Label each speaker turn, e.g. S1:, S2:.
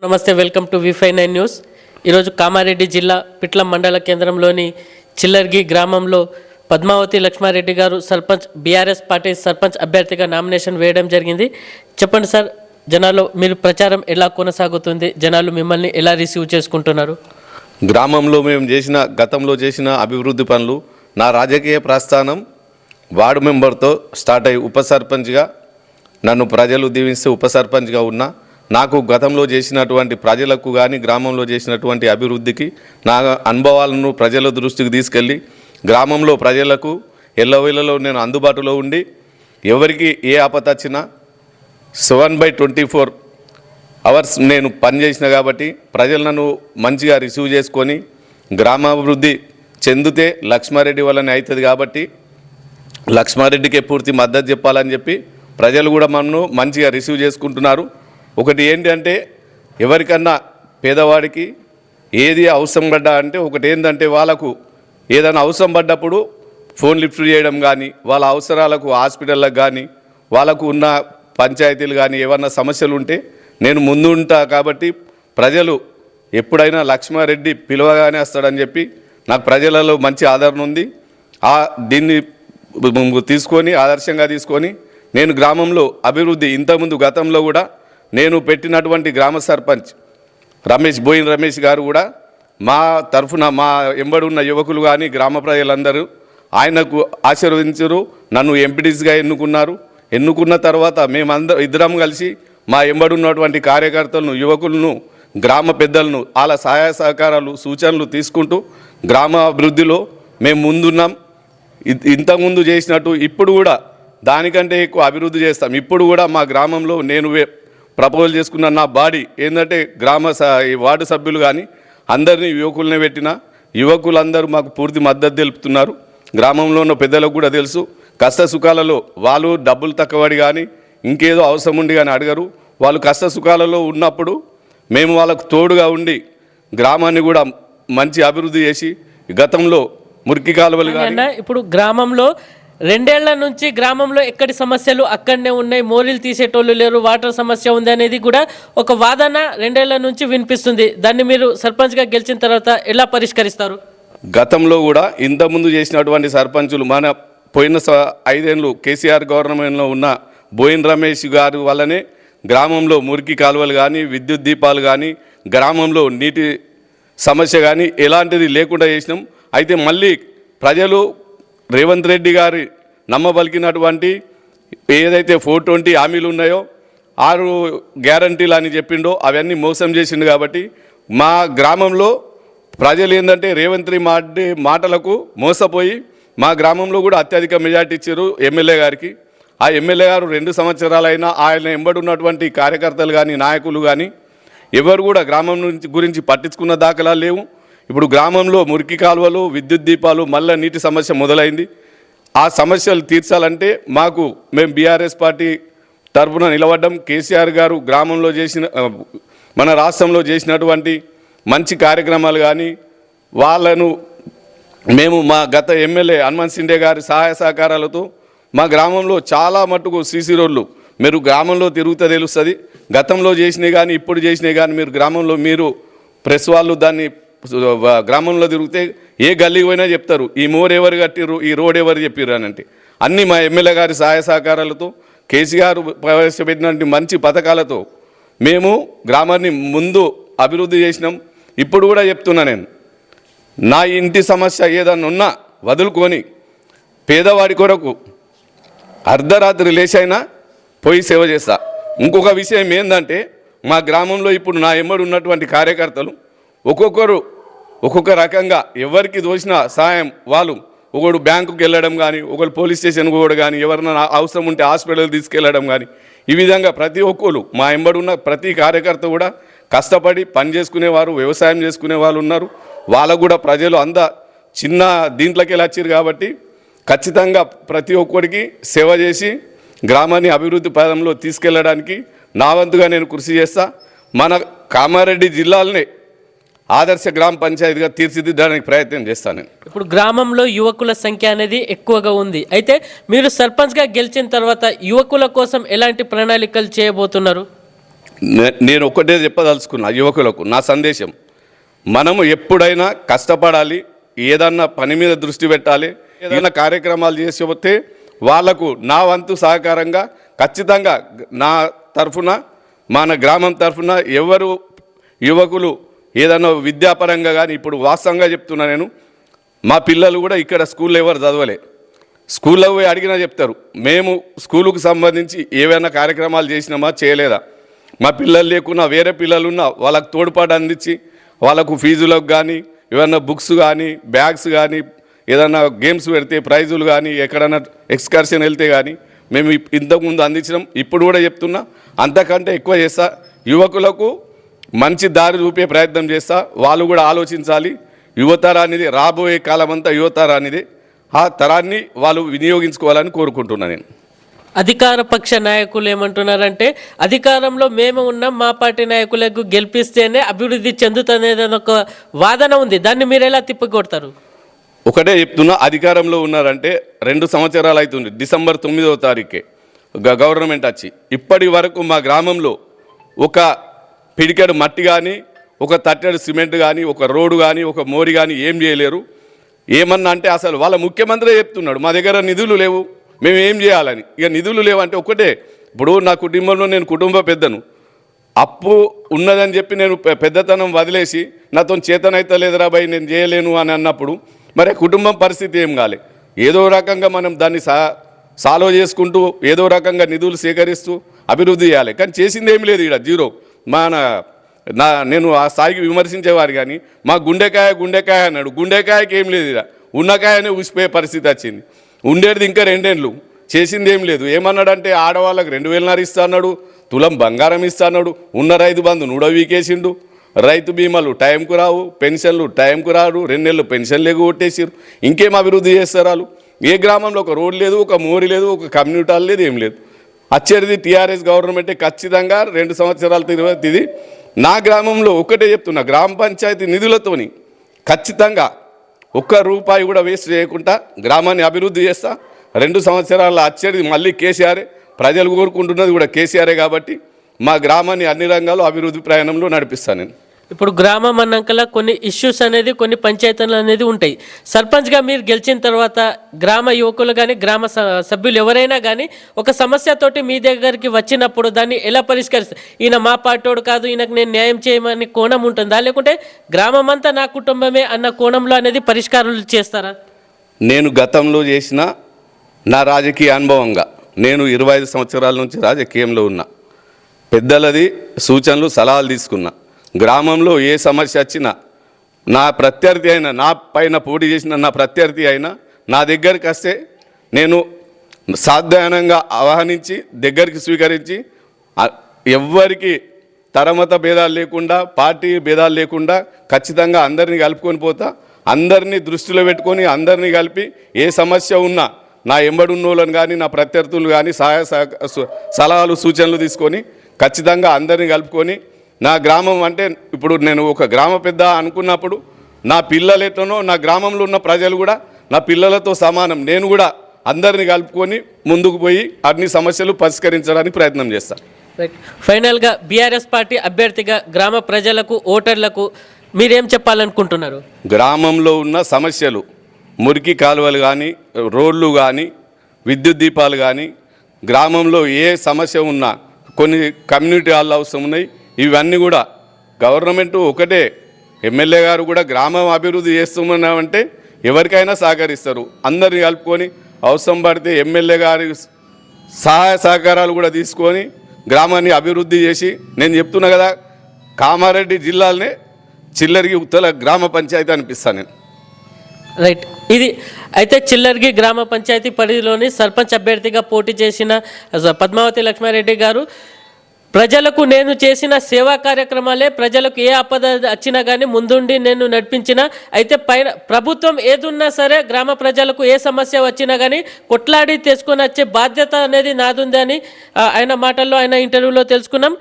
S1: నమస్తే, welcome to V59 news. ఈరోజు కామారెడ్డి జిల్లా పిట్లం మండల కేంద్రంలోని చిల్లర్గి గ్రామంలో పద్మావతి లక్ష్మారెడ్డి గారు సర్పంచ్ బీఆర్ఎస్ పార్టీ సర్పంచ్ అభ్యర్థిగా నామినేషన్ వేయడం జరిగింది. చెప్పండి సార్, జనాల్లో మీరు ప్రచారం ఎలా కొనసాగుతుంది? జనాలు మిమ్మల్ని ఎలా రిసీవ్ చేసుకుంటున్నారు?
S2: గ్రామంలో మేము గతంలో చేసిన అభివృద్ధి పనులు, నా రాజకీయ ప్రస్థానం వార్డు మెంబర్తో స్టార్ట్ అయ్యి ఉప సర్పంచ్గా నన్ను ప్రజలు దీవిస్తే ఉప సర్పంచ్గా ఉన్నా. నాకు గతంలో చేసినటువంటి ప్రజలకు కానీ గ్రామంలో చేసినటువంటి అభివృద్ధికి నా అనుభవాలను ప్రజల దృష్టికి తీసుకెళ్ళి గ్రామంలో ప్రజలకు ఎల్లవేళలో నేను అందుబాటులో ఉండి ఎవరికి ఏ ఆపద వచ్చినా 7/24 అవర్స్ నేను పనిచేసిన కాబట్టి ప్రజలు నన్ను మంచిగా రిసీవ్ చేసుకొని గ్రామాభివృద్ధి చెందితే లక్ష్మారెడ్డి వల్లనే అవుతుంది కాబట్టి లక్ష్మారెడ్డికే పూర్తి మద్దతు చెప్పాలని చెప్పి ప్రజలు కూడా నన్ను మంచిగా రిసీవ్ చేసుకుంటున్నారు. ఒకటి ఏంటంటే ఎవరికన్నా పేదవాడికి ఏది అవసరం పడ్డా అంటే ఒకటి ఏంటంటే వాళ్ళకు ఏదైనా అవసరం పడ్డప్పుడు ఫోన్ లిఫ్ట్ చేయడం కానీ, వాళ్ళ అవసరాలకు హాస్పిటళ్ళకు కానీ, వాళ్ళకు ఉన్న పంచాయతీలు కానీ ఏమన్నా సమస్యలు ఉంటే నేను ముందు ఉంటా కాబట్టి ప్రజలు ఎప్పుడైనా లక్ష్మారెడ్డి పిలవగానే వస్తాడని చెప్పి నాకు ప్రజలలో మంచి ఆదరణ ఉంది. దీన్ని తీసుకొని ఆదర్శంగా తీసుకొని నేను గ్రామంలో అభివృద్ధి ఇంతకుముందు గతంలో కూడా నేను పెట్టినటువంటి గ్రామ సర్పంచ్ బోయిన రమేష్ గారు కూడా మా తరఫున మా ఎంబడి ఉన్న యువకులు కానీ గ్రామ ప్రజలందరూ ఆయనకు ఆశీర్వదించారు. నన్ను ఎంపీటీసీగా ఎన్నుకున్న తర్వాత ఇద్దరం కలిసి మా ఎంబడి ఉన్నటువంటి కార్యకర్తలను, యువకులను, గ్రామ పెద్దలను వాళ్ళ సహాయ సహకారాలు సూచనలు తీసుకుంటూ గ్రామ అభివృద్ధిలో మేము ముందున్నాం. ఇంతకుముందు చేసినట్టు ఇప్పుడు కూడా దానికంటే ఎక్కువ అభివృద్ధి చేస్తాం. ఇప్పుడు కూడా మా గ్రామంలో నేను ప్రపోజల్ చేసుకున్న నా బాడీ ఏంటంటే వార్డు సభ్యులు కానీ అందరినీ యువకులనే పెట్టిన యువకులందరూ మాకు పూర్తి మద్దతు తెలుపుతున్నారు. గ్రామంలో ఉన్న పెద్దలకు కూడా తెలుసు, కష్ట సుఖాలలో వాళ్ళు డబ్బులు తక్కువడి కానీ ఇంకేదో అవసరం ఉండి కానీ అడగరు. వాళ్ళు కష్ట సుఖాలలో ఉన్నప్పుడు మేము వాళ్ళకు తోడుగా ఉండి గ్రామాన్ని కూడా మంచి అభివృద్ధి చేసి గతంలో మురికి కాలువలు కానీ
S1: ఇప్పుడు గ్రామంలో 2 ఏళ్ల నుంచి గ్రామంలో ఎక్కడి సమస్యలు అక్కడనే ఉన్నాయి, మోరీలు తీసేటోళ్ళు లేరు, వాటర్ సమస్య ఉంది అనేది కూడా ఒక వాదన 2 ఏళ్ల నుంచి వినిపిస్తుంది. దాన్ని మీరు సర్పంచ్గా గెలిచిన తర్వాత ఎలా పరిష్కరిస్తారు?
S2: గతంలో కూడా ఇంతకుముందు చేసినటువంటి సర్పంచులు మన పోయిన 5 ఏళ్ళు కేసీఆర్ గవర్నమెంట్లో ఉన్న బోయిన రమేష్ గారు వల్లనే గ్రామంలో మురికి కాలువలు కానీ, విద్యుత్ దీపాలు కానీ, గ్రామంలో నీటి సమస్య కానీ ఎలాంటిది లేకుండా చేసినాం. అయితే మళ్ళీ ప్రజలు రేవంత్ రెడ్డి గారి నమ్మబలికినటువంటి ఏదైతే 420 హామీలు ఉన్నాయో 6 గ్యారంటీలు అని చెప్పిండో అవన్నీ మోసం చేసిండు. కాబట్టి మా గ్రామంలో ప్రజలు ఏంటంటే రేవంత్ రెడ్డి మాటలకు మోసపోయి మా గ్రామంలో కూడా అత్యధిక మెజార్టీ ఇచ్చారు ఎమ్మెల్యే గారికి. ఆ ఎమ్మెల్యే గారు 2 సంవత్సరాలైనా ఆయన ఎంబడి ఉన్నటువంటి కార్యకర్తలు కానీ నాయకులు కానీ ఎవరు కూడా గ్రామం గురించి పట్టించుకున్న దాఖలాలు లేవు. ఇప్పుడు గ్రామంలో మురికి కాలువలు, విద్యుత్ దీపాలు, మళ్ళీ నీటి సమస్య మొదలైంది. ఆ సమస్యలు తీర్చాలంటే మేము బీఆర్ఎస్ పార్టీ తరఫున నిలబడ్డం. కేసీఆర్ గారు గ్రామంలో మన రాష్ట్రంలో చేసినటువంటి మంచి కార్యక్రమాలు కానీ వాళ్ళను మేము మా గత ఎమ్మెల్యే హనుమంత్ సిండే గారి సహాయ సహకారాలతో మా గ్రామంలో చాలా మట్టుకు సీసీ రోడ్లు మీరు గ్రామంలో తిరుగుతూ తెలుస్తుంది. గతంలో చేసినవి కానీ ఇప్పుడు చేసినవి కానీ మీరు ప్రెస్ వాళ్ళు దాన్ని గ్రామంలో తిరిగితే ఏ గల్లీకి పోయినా చెప్తారు, ఈ మోర్ ఎవరు కట్టిర్రు, ఈ రోడ్ ఎవరు చెప్పిర్రు అని. అంటే అన్నీ మా ఎమ్మెల్యే గారి సహాయ సహకారాలతో కేసీఆర్ ప్రవేశపెట్టినటువంటి మంచి పథకాలతో మేము గ్రామాన్ని ముందు అభివృద్ధి చేసినాం. ఇప్పుడు కూడా చెప్తున్నా, నేను నా ఇంటి సమస్య ఏదన్నా ఉన్నా వదులుకొని పేదవాడి కొరకు అర్ధరాత్రి లేచైనా పోయి సేవ చేస్తా. ఇంకొక విషయం ఏంటంటే మా గ్రామంలో ఇప్పుడు నా ఎమ్మడి ఉన్నటువంటి కార్యకర్తలు ఒక్కొక్క రకంగా ఎవరికి దోచిన సాయం వాళ్ళు, ఒకడు బ్యాంకుకి వెళ్ళడం కానీ, ఒకడు పోలీస్ స్టేషన్కి కూడా కానీ, ఎవరైనా అవసరం ఉంటే హాస్పిటల్కి తీసుకెళ్ళడం కానీ, ఈ విధంగా ప్రతి ఒక్కరు మా ఎంబడి ఉన్న ప్రతి కార్యకర్త కూడా కష్టపడి పని చేసుకునేవారు, వ్యవసాయం చేసుకునే వాళ్ళు ఉన్నారు. వాళ్ళకు కూడా ప్రజలు చిన్న దీంట్లోకి వెళ్ళి వచ్చారు కాబట్టి ఖచ్చితంగా ప్రతి ఒక్కరికి సేవ చేసి గ్రామాన్ని అభివృద్ధి పదంలో తీసుకెళ్ళడానికి నా వంతుగా నేను కృషి చేస్తా. మన కామారెడ్డి జిల్లాలనే ఆదర్శ గ్రామ పంచాయతీగా తీర్చిదిద్దడానికి ప్రయత్నం చేస్తాను.
S1: ఇప్పుడు గ్రామంలో యువకుల సంఖ్య అనేది ఎక్కువగా ఉంది. అయితే మీరు సర్పంచ్గా గెలిచిన తర్వాత యువకుల కోసం ఎలాంటి ప్రణాళికలు చేయబోతున్నారు?
S2: నేను ఒక్కటే చెప్పదలుచుకున్నా యువకులకు నా సందేశం, మనము ఎప్పుడైనా కష్టపడాలి, ఏదన్నా పని మీద దృష్టి పెట్టాలి, ఏదైనా కార్యక్రమాలు చేసి వస్తే వాళ్లకు నా వంతు సహకారంగా ఖచ్చితంగా నా తరఫున మన గ్రామం తరఫున ఎవరు యువకులు ఏదన్నా విద్యాపరంగా కానీ, ఇప్పుడు వాస్తవంగా చెప్తున్నా నేను, మా పిల్లలు కూడా ఇక్కడ స్కూల్లో ఎవరు చదవలే, స్కూల్లో పోయి అడిగినా చెప్తారు మేము స్కూలుకు సంబంధించి ఏవైనా కార్యక్రమాలు చేసినామా చేయలేదా, మా పిల్లలు లేకున్నా వేరే పిల్లలు ఉన్నా వాళ్ళకు తోడ్పాటు అందించి వాళ్ళకు ఫీజులకు కానీ ఏమైనా బుక్స్ కానీ బ్యాగ్స్ కానీ ఏదైనా గేమ్స్ పెడితే ప్రైజులు కానీ ఎక్కడైనా ఎక్స్కర్షన్ వెళ్తే కానీ మేము ఇంతకుముందు అందించినాం, ఇప్పుడు కూడా చెప్తున్నా అంతకంటే ఎక్కువ చేస్తా, యువకులకు మంచి దారి చూపే ప్రయత్నం చేస్తా, వాళ్ళు కూడా ఆలోచించాలి, యువతరానిది రాబోయే కాలం అంతా యువతరానిది, ఆ తరాన్ని వాళ్ళు వినియోగించుకోవాలని కోరుకుంటున్నాను నేను.
S1: అధికార పక్ష నాయకులు ఏమంటున్నారంటే అధికారంలో మేము ఉన్నాం, మా పార్టీ నాయకులకు గెలిపిస్తేనే అభివృద్ధి చెందుతుందనేది ఒక వాదన ఉంది, దాన్ని మీరు ఎలా తిప్పికొడతారు?
S2: ఒకటే చెప్తున్నా, అధికారంలో ఉన్నారంటే 2 సంవత్సరాలు అవుతుంది, డిసెంబర్ 9వ తారీఖే గవర్నమెంట్ వచ్చి ఇప్పటి వరకు మా గ్రామంలో ఒక పిడికెడు మట్టి కానీ ఒక తట్టెడు సిమెంట్ కానీ ఒక రోడ్డు కానీ ఒక మోరి కానీ ఏం చేయలేరు. ఏమన్నా అంటే అసలు వాళ్ళ ముఖ్యమంత్రి చెప్తున్నాడు మా దగ్గర నిధులు లేవు, మేము ఏం చేయాలని. ఇక నిధులు లేవంటే ఒకటే, ఇప్పుడు నా కుటుంబంలో నేను కుటుంబ పెద్దను, అప్పు ఉన్నదని చెప్పి నేను పెద్దతనం వదిలేసి నాతో చేతనైతే లేదురా బాయ్ నేను చేయలేను అని అన్నప్పుడు మరి కుటుంబం పరిస్థితి ఏం కాలే. ఏదో రకంగా మనం దాన్ని సాల్వ్ చేసుకుంటూ ఏదో రకంగా నిధులు సేకరిస్తూ అభివృద్ధి చేయాలి, కానీ చేసింది ఏం లేదు, ఇక్కడ జీరో. నేను ఆ స్థాయికి విమర్శించేవారు కానీ మా గుండెకాయ అన్నాడు, గుండెకాయకి ఏం లేదు, ఇక్కడ ఉన్నకాయనే ఊసిపోయే పరిస్థితి వచ్చింది. ఉండేది ఇంకా 2 ఏళ్ళు, చేసింది ఏం లేదు. ఏమన్నాడంటే ఆడవాళ్ళకి 2,500 ఇస్తా అన్నాడు, తులం బంగారం ఇస్తా అన్నాడు, ఉన్న రైతు బంధు వీకేసిండు, రైతు బీమాలు టైంకు రావు, పెన్షన్లు టైంకు రాడు, 2 నెలలు పెన్షన్లు ఎగొట్టేసారు. ఇంకేం అభివృద్ధి చేస్తారు వాళ్ళు? ఏ గ్రామంలో ఒక రోడ్ లేదు, ఒక మోరి లేదు, ఒక కమ్యూనిటీ హాల్ లేదు, ఏం లేదు. వచ్చేది టీఆర్ఎస్ గవర్నమెంటే ఖచ్చితంగా 2 సంవత్సరాల తర్వాత. ఇది నా గ్రామంలో ఒకటే చెప్తున్నా, గ్రామ పంచాయతీ నిధులతోని ఖచ్చితంగా ₹1 కూడా వేస్ట్ చేయకుండా గ్రామాన్ని అభివృద్ధి చేస్తా. 2 సంవత్సరాల వచ్చేది మళ్ళీ కేసీఆరే, ప్రజలు కోరుకుంటున్నది కూడా కేసీఆరే కాబట్టి మా గ్రామాన్ని అన్ని రంగాల్లో అభివృద్ధి ప్రయాణంలో నడిపిస్తాను నేను.
S1: ఇప్పుడు గ్రామం అన్నాకల కొన్ని ఇష్యూస్ అనేది కొన్ని పంచాయతీలు అనేది ఉంటాయి. సర్పంచ్గా మీరు గెలిచిన తర్వాత గ్రామ యువకులు కానీ గ్రామ సభ్యులు ఎవరైనా కానీ ఒక సమస్యతోటి మీ దగ్గరికి వచ్చినప్పుడు దాన్ని ఎలా పరిష్కరిస్తారు? ఈయన మా పార్టీవాడు కాదు, ఈయనకు నేను న్యాయం చేయమని కోణం ఉంటుందా, లేకుంటే గ్రామం అంతా నా కుటుంబమే అన్న కోణంలో అనేది పరిష్కారాలు చేస్తారా?
S2: నేను గతంలో చేసిన నా రాజకీయ అనుభవంగా నేను 25 సంవత్సరాల నుంచి రాజకీయంలో ఉన్నా, పెద్దలది సూచనలు సలహాలు తీసుకున్నా. గ్రామంలో ఏ సమస్య వచ్చినా నా ప్రత్యర్థి అయినా, నా పైన పోటీ చేసిన నా ప్రత్యర్థి అయినా నా దగ్గరికి వస్తే నేను సాధారణంగా ఆహ్వానించి దగ్గరికి స్వీకరించి ఎవ్వరికి తరమత భేదాలు లేకుండా పార్టీ భేదాలు లేకుండా ఖచ్చితంగా అందరినీ కలుపుకొని పోతా. అందరినీ దృష్టిలో పెట్టుకొని అందరినీ కలిపి ఏ సమస్య ఉన్నా నా ఎంబడున్నోళ్ళని కానీ నా ప్రత్యర్థులు కానీ సలహాలు సూచనలు తీసుకొని ఖచ్చితంగా అందరినీ కలుపుకొని నా గ్రామం అంటే ఇప్పుడు నేను ఒక గ్రామ పెద్ద అనుకున్నప్పుడు నా పిల్లలు ఎట్లనో నా గ్రామంలో ఉన్న ప్రజలు కూడా నా పిల్లలతో సమానం. నేను కూడా అందరినీ కలుపుకొని ముందుకు పోయి అన్ని సమస్యలు పరిష్కరించడానికి ప్రయత్నం చేస్తాను.
S1: ఫైనల్గా బీఆర్ఎస్ పార్టీ అభ్యర్థిగా గ్రామ ప్రజలకు ఓటర్లకు మీరేం చెప్పాలనుకుంటున్నారు?
S2: గ్రామంలో ఉన్న సమస్యలు మురికి కాలువలు కానీ రోడ్లు కానీ విద్యుత్ దీపాలు కానీ గ్రామంలో ఏ సమస్య ఉన్నా కొన్ని కమ్యూనిటీ హాల్ అవసరం ఉన్నాయి, ఇవన్నీ కూడా గవర్నమెంట్ ఒకటే, ఎమ్మెల్యే గారు కూడా గ్రామం అభివృద్ధి చేస్తున్నామంటే ఎవరికైనా సహకరిస్తారు. అందరిని కలుపుకొని అవసరం పడితే ఎమ్మెల్యే గారి సహాయ సహకారాలు కూడా తీసుకొని గ్రామాన్ని అభివృద్ధి చేసి, నేను చెప్తున్నా కదా కామారెడ్డి జిల్లాలోనే చిల్లరికి ఉత్తల గ్రామ పంచాయతీ అనిపిస్తాను నేను.
S1: రైట్, ఇది అయితే చిల్లర్గి గ్రామ పంచాయతీ పరిధిలోని సర్పంచ్ అభ్యర్థిగా పోటీ చేసిన పద్మావతి లక్ష్మారెడ్డి గారు ప్రజలకు నేను చేసిన సేవా కార్యక్రమాలే, ప్రజలకు ఏ ఆపద వచ్చినా కానీ ముందుండి నేను నడిపించిన, అయితే పైన ప్రభుత్వం ఏదున్నా సరే గ్రామ ప్రజలకు ఏ సమస్య వచ్చినా కానీ కొట్లాడి తీసుకొని వచ్చే బాధ్యత అనేది నాదుంది అని ఆయన మాటల్లో ఆయన ఇంటర్వ్యూలో తెలుసుకున్నాం.